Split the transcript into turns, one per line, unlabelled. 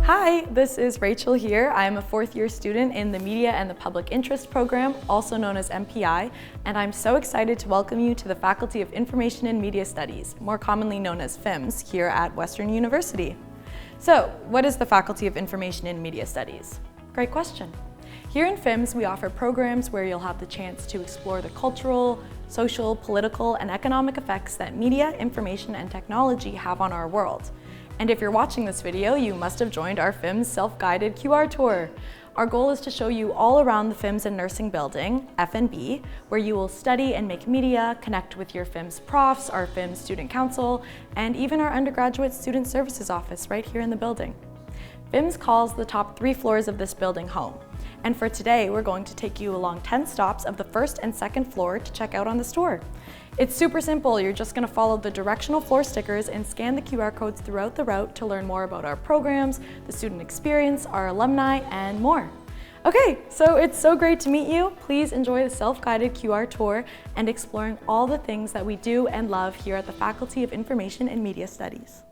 Hi, this is Rachel here. I'm a fourth-year student in the Media and the Public Interest program, also known as MPI, and I'm so excited to welcome you to the Faculty of Information and Media Studies, more commonly known as FIMS, here at Western University. So, what is the Faculty of Information and Media Studies? Great question. Here in FIMS, we offer programs where you'll have the chance to explore the cultural, social, political, and economic effects that media, information, and technology have on our world. And if you're watching this video, you must have joined our FIMS self-guided QR tour. Our goal is to show you all around the FIMS and Nursing Building, F&B, where you will study and make media, connect with your FIMS profs, our FIMS Student Council, and even our Undergraduate Student Services office right here in the building. FIMS calls the top 3 floors of this building home. And for today, we're going to take you along 10 stops of the first and second floor to check out on this tour. It's super simple. You're just going to follow the directional floor stickers and scan the QR codes throughout the route to learn more about our programs, the student experience, our alumni, and more. Okay, so it's so great to meet you. Please enjoy the self-guided QR tour and exploring all the things that we do and love here at the Faculty of Information and Media Studies.